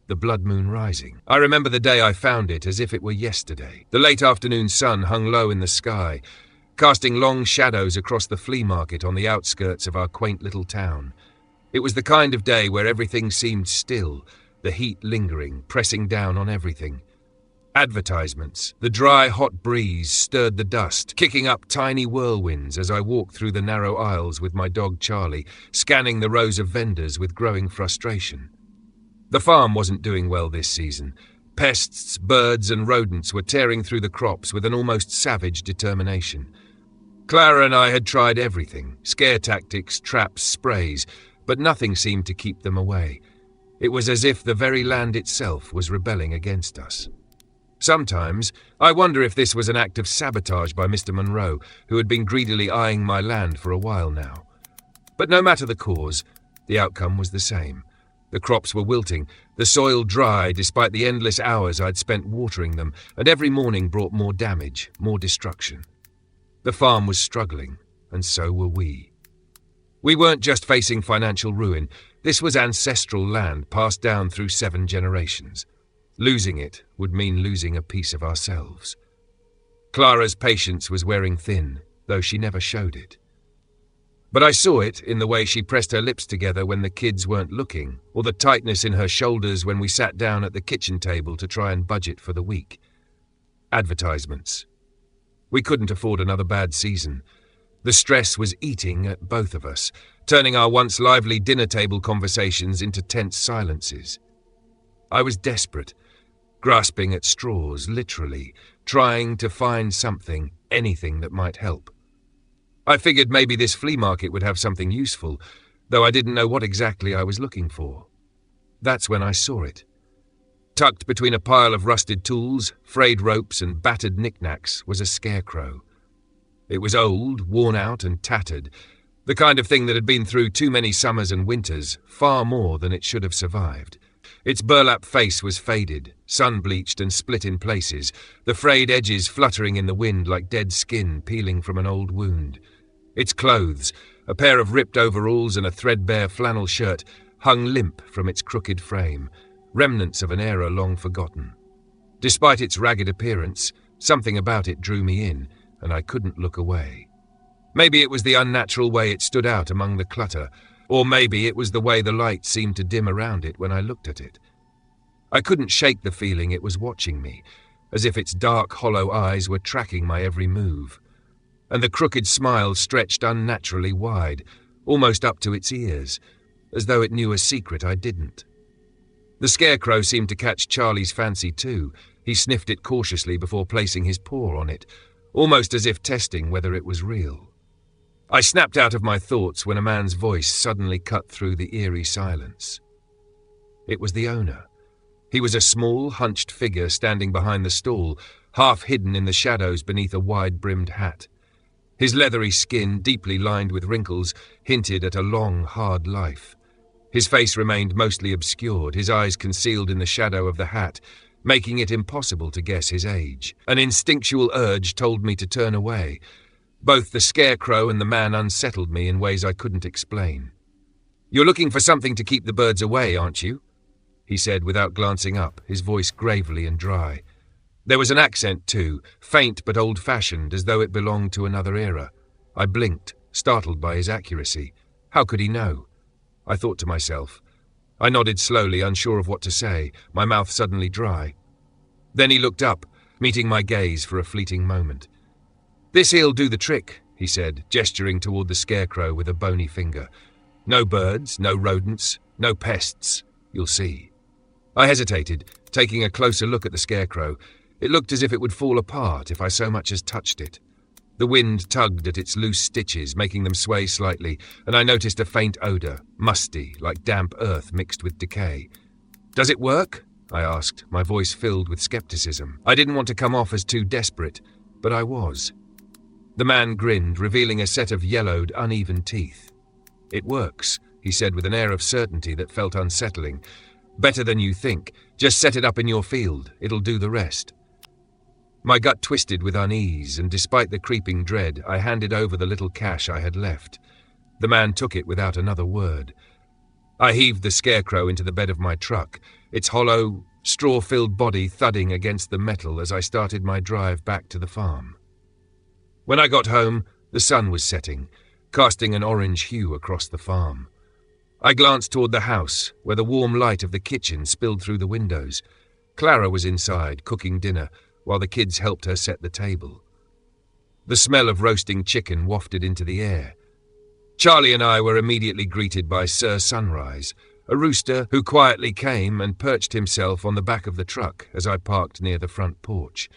the blood moon rising. I remember the day I found it as if it were yesterday. The late afternoon sun hung low in the sky, casting long shadows across the flea market on the outskirts of our quaint little town. It was the kind of day where everything seemed still, the heat lingering, pressing down on everything. Advertisements, the dry, hot breeze stirred the dust, kicking up tiny whirlwinds as I walked through the narrow aisles with my dog Charlie, scanning the rows of vendors with growing frustration. The farm wasn't doing well this season. Pests, birds and rodents were tearing through the crops with an almost savage determination. Clara and I had tried everything, scare tactics, traps, sprays, but nothing seemed to keep them away. It was as if the very land itself was rebelling against us. Sometimes, I wonder if this was an act of sabotage by Mr. Monroe, who had been greedily eyeing my land for a while now. But no matter the cause, the outcome was the same. The crops were wilting, the soil dry despite the endless hours I'd spent watering them, and every morning brought more damage, more destruction. The farm was struggling, and so were we. We weren't just facing financial ruin. This was ancestral land passed down through 7 generations. Losing it would mean losing a piece of ourselves. Clara's patience was wearing thin, though she never showed it. But I saw it in the way she pressed her lips together when the kids weren't looking, or the tightness in her shoulders when we sat down at the kitchen table to try and budget for the week. Advertisements. We couldn't afford another bad season. The stress was eating at both of us, turning our once lively dinner table conversations into tense silences. I was desperate, grasping at straws, literally, trying to find something, anything that might help. I figured maybe this flea market would have something useful, though I didn't know what exactly I was looking for. That's when I saw it. Tucked between a pile of rusted tools, frayed ropes and battered knickknacks was a scarecrow. It was old, worn out and tattered, the kind of thing that had been through too many summers and winters, far more than it should have survived. Its burlap face was faded, sun-bleached and split in places, the frayed edges fluttering in the wind like dead skin peeling from an old wound. Its clothes, a pair of ripped overalls and a threadbare flannel shirt, hung limp from its crooked frame, remnants of an era long forgotten. Despite its ragged appearance, something about it drew me in, and I couldn't look away. Maybe it was the unnatural way it stood out among the clutter, or maybe it was the way the light seemed to dim around it when I looked at it. I couldn't shake the feeling it was watching me, as if its dark, hollow eyes were tracking my every move. And the crooked smile stretched unnaturally wide, almost up to its ears, as though it knew a secret I didn't. The scarecrow seemed to catch Charlie's fancy too. He sniffed it cautiously before placing his paw on it, almost as if testing whether it was real. I snapped out of my thoughts when a man's voice suddenly cut through the eerie silence. It was the owner. He was a small, hunched figure standing behind the stall, half hidden in the shadows beneath a wide-brimmed hat. His leathery skin, deeply lined with wrinkles, hinted at a long, hard life. His face remained mostly obscured, his eyes concealed in the shadow of the hat, making it impossible to guess his age. An instinctual urge told me to turn away. Both the scarecrow and the man unsettled me in ways I couldn't explain. "You're looking for something to keep the birds away, aren't you?" he said without glancing up, his voice gravely and dry. There was an accent too, faint but old-fashioned, as though it belonged to another era. I blinked, startled by his accuracy. How could he know? I thought to myself. I nodded slowly, unsure of what to say, my mouth suddenly dry. Then he looked up, meeting my gaze for a fleeting moment. "This here'll do the trick," he said, gesturing toward the scarecrow with a bony finger. "No birds, no rodents, no pests. You'll see." I hesitated, taking a closer look at the scarecrow. It looked as if it would fall apart if I so much as touched it. The wind tugged at its loose stitches, making them sway slightly, and I noticed a faint odor, musty, like damp earth mixed with decay. "Does it work?" I asked, my voice filled with skepticism. I didn't want to come off as too desperate, but I was. The man grinned, revealing a set of yellowed, uneven teeth. "It works," he said with an air of certainty that felt unsettling. "Better than you think. Just set it up in your field. It'll do the rest." My gut twisted with unease, and despite the creeping dread, I handed over the little cash I had left. The man took it without another word. I heaved the scarecrow into the bed of my truck. its hollow, straw-filled body thudding against the metal as I started my drive back to the farm. When I got home, the sun was setting, casting an orange hue across the farm. I glanced toward the house, where the warm light of the kitchen spilled through the windows. Clara was inside, cooking dinner, while the kids helped her set the table. The smell of roasting chicken wafted into the air. Charlie and I were immediately greeted by Sir Sunrise, a rooster who quietly came and perched himself on the back of the truck as I parked near the front porch.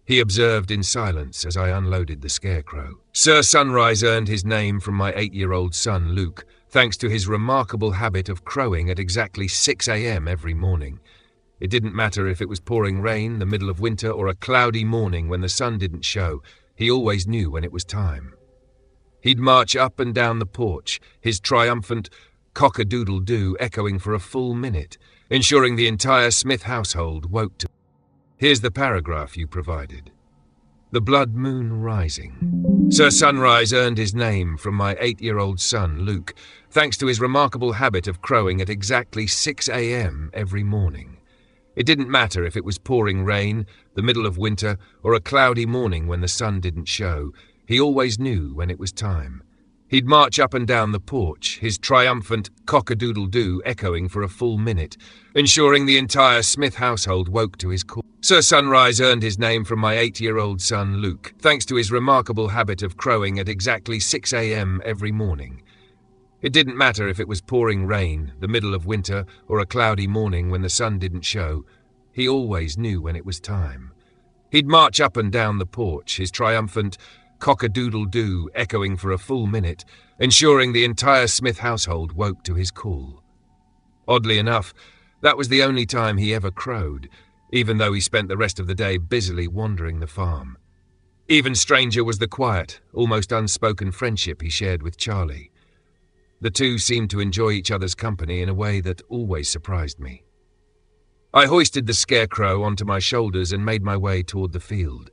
He observed in silence as I unloaded the scarecrow. Sir Sunrise earned his name from my 8-year-old son, Luke, thanks to his remarkable habit of crowing at exactly 6 a.m. every morning. It didn't matter if it was pouring rain, the middle of winter, or a cloudy morning when the sun didn't show. He always knew when it was time. He'd march up and down the porch, his triumphant cock-a-doodle-doo echoing for a full minute, ensuring the entire Smith household woke to. Here's the paragraph you provided. The blood moon rising. Sir Sunrise earned his name from my 8-year-old son, Luke, thanks to his remarkable habit of crowing at exactly 6 a.m. every morning. It didn't matter if it was pouring rain, the middle of winter, or a cloudy morning when the sun didn't show. He always knew when it was time. He'd march up and down the porch, his triumphant cock-a-doodle-doo echoing for a full minute, ensuring the entire Smith household woke to his call. Sir Sunrise earned his name from my 8-year-old son, Luke, thanks to his remarkable habit of crowing at exactly 6 a.m. every morning. It didn't matter if it was pouring rain, the middle of winter, or a cloudy morning when the sun didn't show. He always knew when it was time. He'd march up and down the porch, his triumphant cock-a-doodle-doo echoing for a full minute, ensuring the entire Smith household woke to his call. Oddly enough, that was the only time he ever crowed, even though he spent the rest of the day busily wandering the farm. Even stranger was the quiet, almost unspoken friendship he shared with Charlie. The two seemed to enjoy each other's company in a way that always surprised me. I hoisted the scarecrow onto my shoulders and made my way toward the field.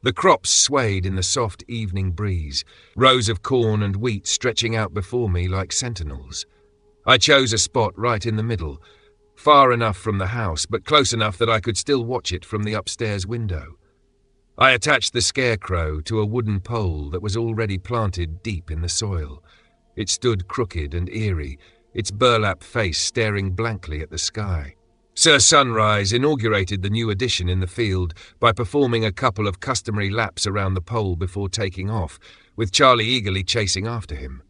The crops swayed in the soft evening breeze, rows of corn and wheat stretching out before me like sentinels. I chose a spot right in the middle, far enough from the house, but close enough that I could still watch it from the upstairs window. I attached the scarecrow to a wooden pole that was already planted deep in the soil. It stood crooked and eerie, its burlap face staring blankly at the sky. Sir Sunrise inaugurated the new addition in the field by performing a couple of customary laps around the pole before taking off, with Charlie eagerly chasing after him.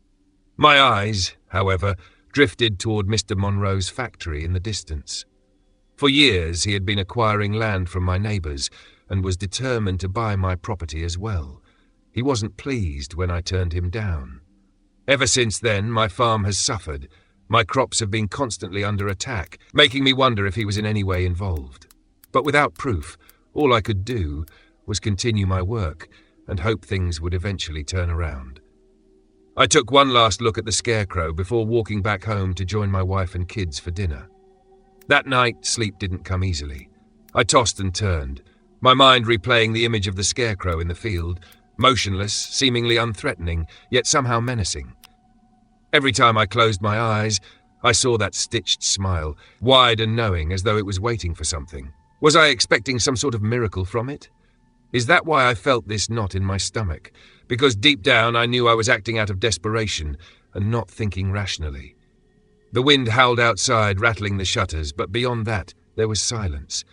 My eyes, however, drifted toward Mr. Monroe's factory in the distance. For years he had been acquiring land from my neighbours and was determined to buy my property as well. He wasn't pleased when I turned him down. Ever since then, my farm has suffered. My crops have been constantly under attack, making me wonder if he was in any way involved. But without proof, all I could do was continue my work and hope things would eventually turn around. I took one last look at the scarecrow before walking back home to join my wife and kids for dinner. That night, sleep didn't come easily. I tossed and turned, my mind replaying the image of the scarecrow in the field, motionless, seemingly unthreatening, yet somehow menacing. Every time I closed my eyes, I saw that stitched smile, wide and knowing, as though it was waiting for something. Was I expecting some sort of miracle from it? Is that why I felt this knot in my stomach? Because deep down I knew I was acting out of desperation and not thinking rationally. The wind howled outside, rattling the shutters, but beyond that there was silence.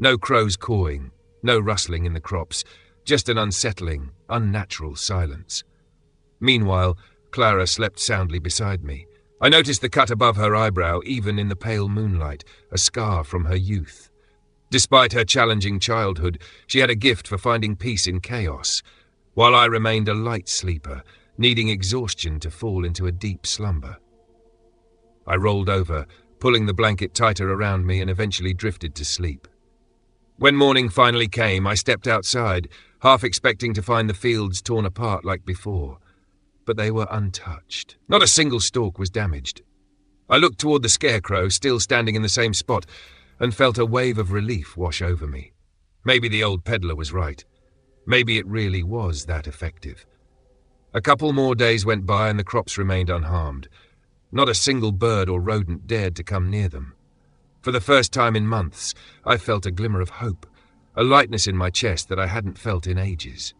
No crows cawing, no rustling in the crops, just an unsettling, unnatural silence. Meanwhile, Clara slept soundly beside me. I noticed the cut above her eyebrow, even in the pale moonlight, a scar from her youth. Despite her challenging childhood, she had a gift for finding peace in chaos, while I remained a light sleeper, needing exhaustion to fall into a deep slumber. I rolled over, pulling the blanket tighter around me, and eventually drifted to sleep. When morning finally came, I stepped outside, half expecting to find the fields torn apart like before. But they were untouched. Not a single stalk was damaged. I looked toward the scarecrow, still standing in the same spot, and felt a wave of relief wash over me. Maybe the old peddler was right. Maybe it really was that effective. A couple more days went by and the crops remained unharmed. Not a single bird or rodent dared to come near them. For the first time in months, I felt a glimmer of hope, a lightness in my chest that I hadn't felt in ages.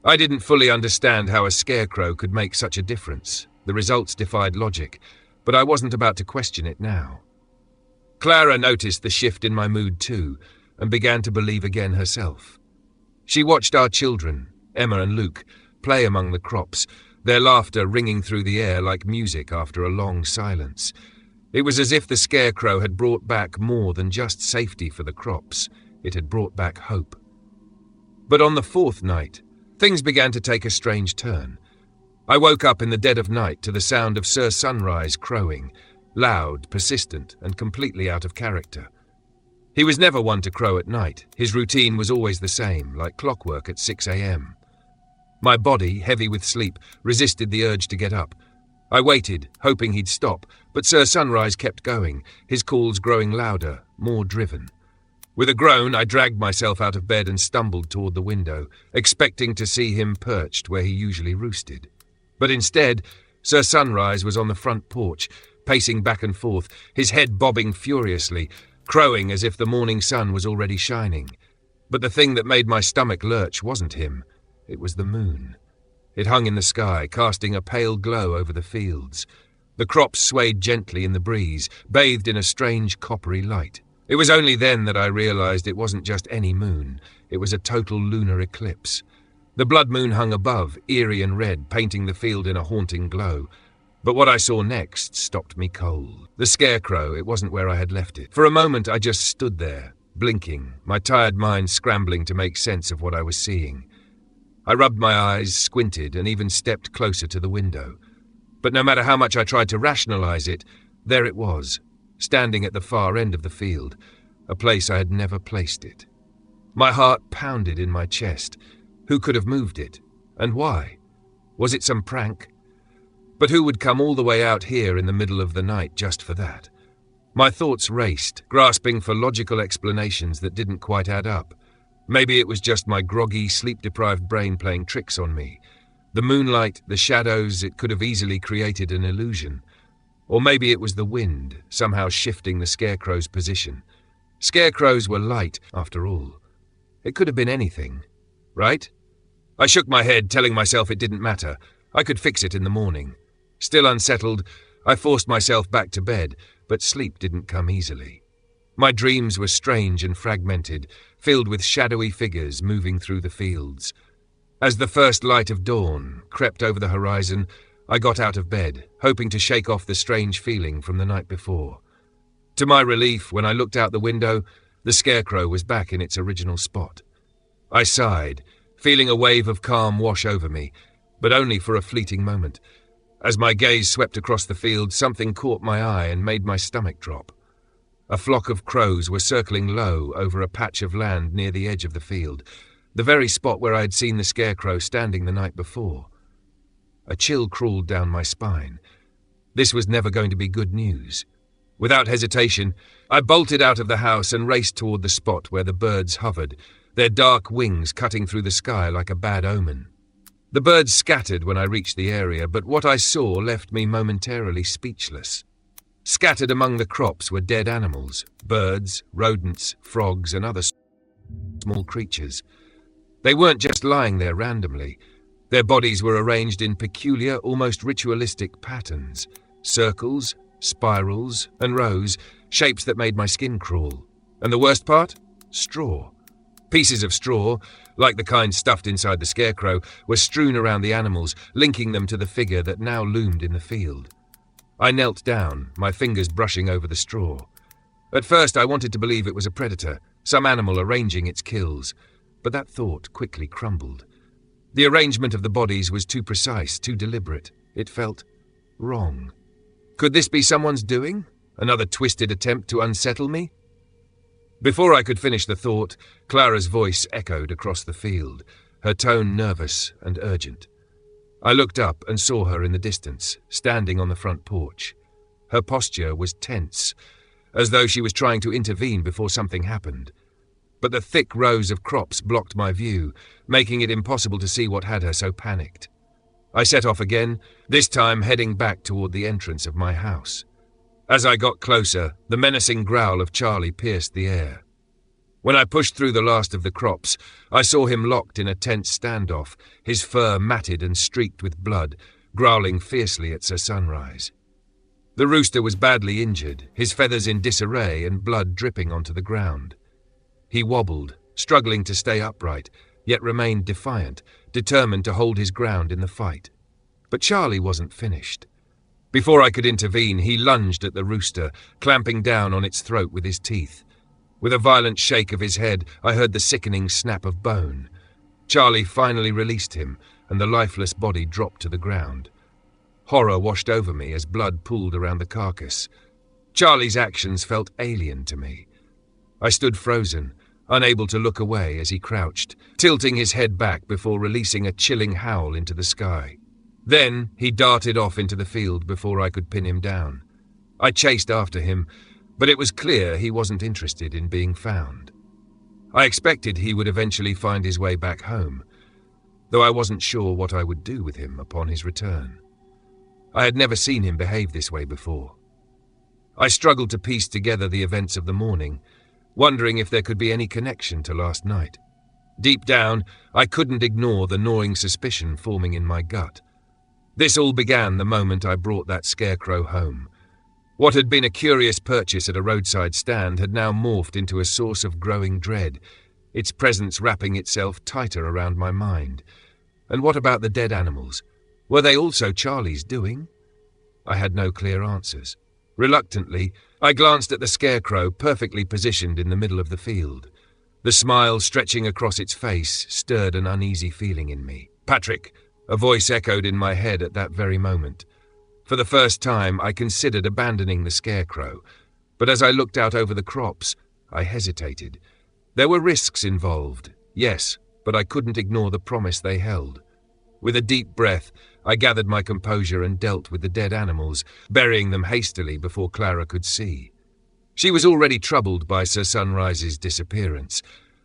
I didn't fully understand how a scarecrow could make such a difference. The results defied logic, but I wasn't about to question it now. Clara noticed the shift in my mood too, and began to believe again herself. She watched our children, Emma and Luke, play among the crops, their laughter ringing through the air like music after a long silence. It was as if the scarecrow had brought back more than just safety for the crops. It had brought back hope. But on the fourth night, things began to take a strange turn. I woke up in the dead of night to the sound of Sir Sunrise crowing, loud, persistent, and completely out of character. He was never one to crow at night. His routine was always the same, like clockwork at 6 a.m. My body, heavy with sleep, resisted the urge to get up. I waited, hoping he'd stop, but Sir Sunrise kept going, his calls growing louder, more driven. With a groan, I dragged myself out of bed and stumbled toward the window, expecting to see him perched where he usually roosted. But instead, Sir Sunrise was on the front porch, pacing back and forth, his head bobbing furiously, crowing as if the morning sun was already shining. But the thing that made my stomach lurch wasn't him. It was the moon. It hung in the sky, casting a pale glow over the fields. The crops swayed gently in the breeze, bathed in a strange coppery light. It was only then that I realized it wasn't just any moon. It was a total lunar eclipse. The blood moon hung above, eerie and red, painting the field in a haunting glow. But what I saw next stopped me cold. The scarecrow, it wasn't where I had left it. For a moment I just stood there, blinking, my tired mind scrambling to make sense of what I was seeing. I rubbed my eyes, squinted, and even stepped closer to the window. But no matter how much I tried to rationalize it, there it was, standing at the far end of the field, a place I had never placed it. My heart pounded in my chest. Who could have moved it? And why? Was it some prank? But who would come all the way out here in the middle of the night just for that? My thoughts raced, grasping for logical explanations that didn't quite add up. Maybe it was just my groggy, sleep-deprived brain playing tricks on me. The moonlight, the shadows, it could have easily created an illusion. Or maybe it was the wind, somehow shifting the scarecrow's position. Scarecrows were light, after all. It could have been anything, right? I shook my head, telling myself it didn't matter. I could fix it in the morning. Still unsettled, I forced myself back to bed, but sleep didn't come easily. My dreams were strange and fragmented, filled with shadowy figures moving through the fields. As the first light of dawn crept over the horizon, I got out of bed, hoping to shake off the strange feeling from the night before. To my relief, when I looked out the window, the scarecrow was back in its original spot. I sighed, feeling a wave of calm wash over me, but only for a fleeting moment. As my gaze swept across the field, something caught my eye and made my stomach drop. A flock of crows were circling low over a patch of land near the edge of the field, the very spot where I had seen the scarecrow standing the night before. A chill crawled down my spine. This was never going to be good news. Without hesitation, I bolted out of the house and raced toward the spot where the birds hovered, their dark wings cutting through the sky like a bad omen. The birds scattered when I reached the area, but what I saw left me momentarily speechless. Scattered among the crops were dead animals, birds, rodents, frogs, and other small creatures. They weren't just lying there randomly. Their bodies were arranged in peculiar, almost ritualistic patterns. Circles, spirals, and rows, shapes that made my skin crawl. And the worst part? Straw. Pieces of straw, like the kind stuffed inside the scarecrow, were strewn around the animals, linking them to the figure that now loomed in the field. I knelt down, my fingers brushing over the straw. At first I wanted to believe it was a predator, some animal arranging its kills, but that thought quickly crumbled. The arrangement of the bodies was too precise, too deliberate. It felt wrong. Could this be someone's doing? Another twisted attempt to unsettle me? Before I could finish the thought, Clara's voice echoed across the field, her tone nervous and urgent. I looked up and saw her in the distance, standing on the front porch. Her posture was tense, as though she was trying to intervene before something happened. But the thick rows of crops blocked my view, making it impossible to see what had her so panicked. I set off again, this time heading back toward the entrance of my house. As I got closer, the menacing growl of Charlie pierced the air. When I pushed through the last of the crops, I saw him locked in a tense standoff, his fur matted and streaked with blood, growling fiercely at Sir Sunrise. The rooster was badly injured, his feathers in disarray and blood dripping onto the ground. He wobbled, struggling to stay upright, yet remained defiant, determined to hold his ground in the fight. But Charlie wasn't finished. Before I could intervene, he lunged at the rooster, clamping down on its throat with his teeth. With a violent shake of his head, I heard the sickening snap of bone. Charlie finally released him, and the lifeless body dropped to the ground. Horror washed over me as blood pooled around the carcass. Charlie's actions felt alien to me. I stood frozen, unable to look away as he crouched, tilting his head back before releasing a chilling howl into the sky. Then he darted off into the field before I could pin him down. I chased after him, but it was clear he wasn't interested in being found. I expected he would eventually find his way back home, though I wasn't sure what I would do with him upon his return. I had never seen him behave this way before. I struggled to piece together the events of the morning, wondering if there could be any connection to last night. Deep down, I couldn't ignore the gnawing suspicion forming in my gut. This all began the moment I brought that scarecrow home. What had been a curious purchase at a roadside stand had now morphed into a source of growing dread, its presence wrapping itself tighter around my mind. And what about the dead animals? Were they also Charlie's doing? I had no clear answers. Reluctantly, I glanced at the scarecrow perfectly positioned in the middle of the field. The smile stretching across its face stirred an uneasy feeling in me. "Patrick," a voice echoed in my head at that very moment. For the first time, I considered abandoning the scarecrow, but as I looked out over the crops, I hesitated. There were risks involved, yes, but I couldn't ignore the promise they held. With a deep breath, I gathered my composure and dealt with the dead animals, burying them hastily before Clara could see. She was already troubled by Sir Sunrise's disappearance,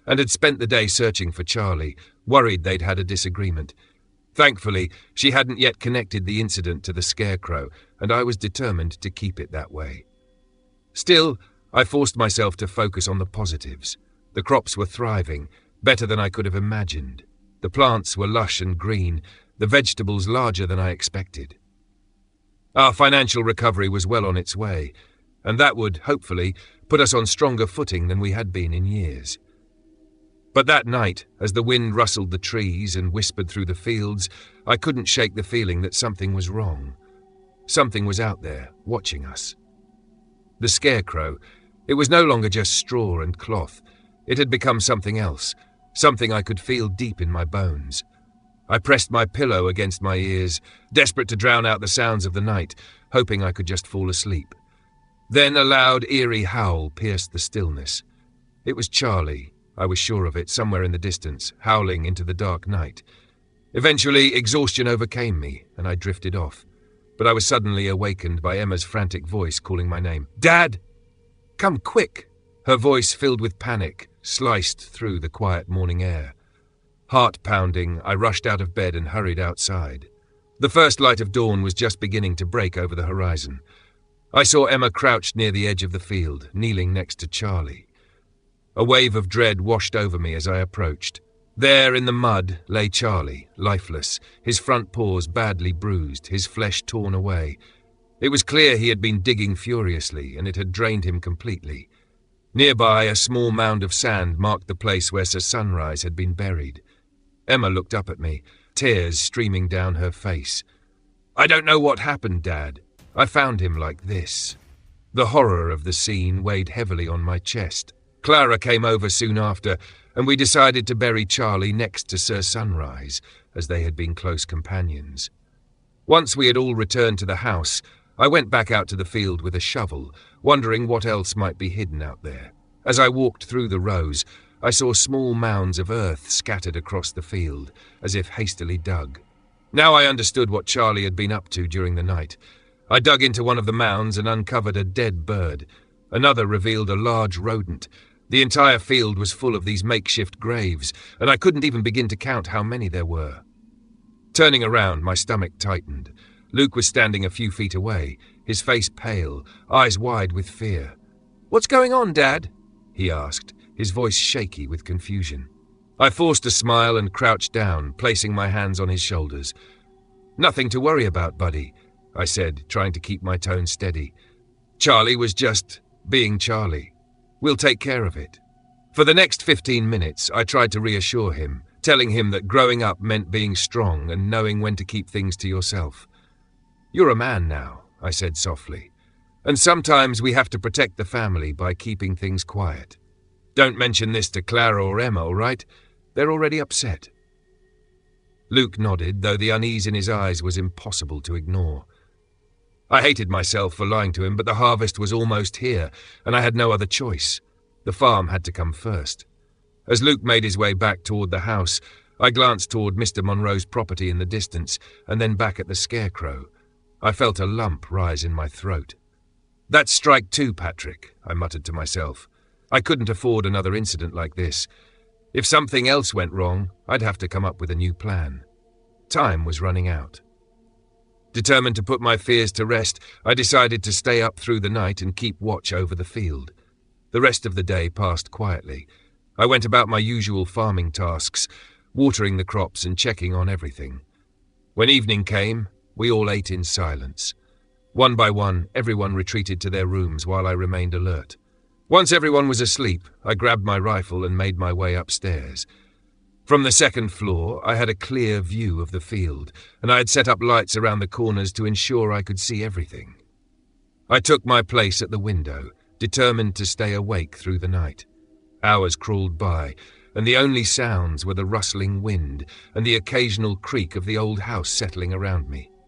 and had spent the day searching for Charlie, worried they'd had a disagreement. Thankfully, she hadn't yet connected the incident to the scarecrow, and I was determined to keep it that way. Still, I forced myself to focus on the positives. The crops were thriving, better than I could have imagined. The plants were lush and green, the vegetables larger than I expected. Our financial recovery was well on its way, and that would, hopefully, put us on stronger footing than we had been in years. But that night, as the wind rustled the trees and whispered through the fields, I couldn't shake the feeling that something was wrong. Something was out there, watching us. The scarecrow, it was no longer just straw and cloth. It had become something else, something I could feel deep in my bones. I pressed my pillow against my ears, desperate to drown out the sounds of the night, hoping I could just fall asleep. Then a loud, eerie howl pierced the stillness. It was Charlie. I was sure of it, somewhere in the distance, howling into the dark night. Eventually, exhaustion overcame me, and I drifted off. But I was suddenly awakened by Emma's frantic voice calling my name. "Dad! Come quick!" Her voice, filled with panic, sliced through the quiet morning air. Heart pounding, I rushed out of bed and hurried outside. The first light of dawn was just beginning to break over the horizon. I saw Emma crouched near the edge of the field, kneeling next to Charlie. A wave of dread washed over me as I approached. There in the mud lay Charlie, lifeless, his front paws badly bruised, his flesh torn away. It was clear he had been digging furiously, and it had drained him completely. Nearby, a small mound of sand marked the place where Sir Sunrise had been buried. Emma looked up at me, tears streaming down her face. "I don't know what happened, Dad. I found him like this." The horror of the scene weighed heavily on my chest. Clara came over soon after, and we decided to bury Charlie next to Sir Sunrise, as they had been close companions. Once we had all returned to the house, I went back out to the field with a shovel, wondering what else might be hidden out there. As I walked through the rows, I saw small mounds of earth scattered across the field, as if hastily dug. Now I understood what Charlie had been up to during the night. I dug into one of the mounds and uncovered a dead bird. Another revealed a large rodent. The entire field was full of these makeshift graves, and I couldn't even begin to count how many there were. Turning around, my stomach tightened. Luke was standing a few feet away, his face pale, eyes wide with fear. "What's going on, Dad?" he asked, his voice shaky with confusion. I forced a smile and crouched down, placing my hands on his shoulders. "Nothing to worry about, buddy," I said, trying to keep my tone steady. "Charlie was just being Charlie. We'll take care of it." For the next 15 minutes, I tried to reassure him, telling him that growing up meant being strong and knowing when to keep things to yourself. "You're a man now," I said softly, "and sometimes we have to protect the family by keeping things quiet. Don't mention this to Clara or Emma, all right? They're already upset." Luke nodded, though the unease in his eyes was impossible to ignore. I hated myself for lying to him, but the harvest was almost here, and I had no other choice. The farm had to come first. As Luke made his way back toward the house, I glanced toward Mr. Monroe's property in the distance, and then back at the scarecrow. I felt a lump rise in my throat. "That's strike two, Patrick," I muttered to myself. I couldn't afford another incident like this. If something else went wrong, I'd have to come up with a new plan. Time was running out. Determined to put my fears to rest, I decided to stay up through the night and keep watch over the field. The rest of the day passed quietly. I went about my usual farming tasks, watering the crops and checking on everything. When evening came, we all ate in silence. One by one, everyone retreated to their rooms while I remained alert. Once everyone was asleep, I grabbed my rifle and made my way upstairs. From the second floor, I had a clear view of the field, and I had set up lights around the corners to ensure I could see everything. I took my place at the window, determined to stay awake through the night. Hours crawled by, and the only sounds were the rustling wind and the occasional creak of the old house settling around me.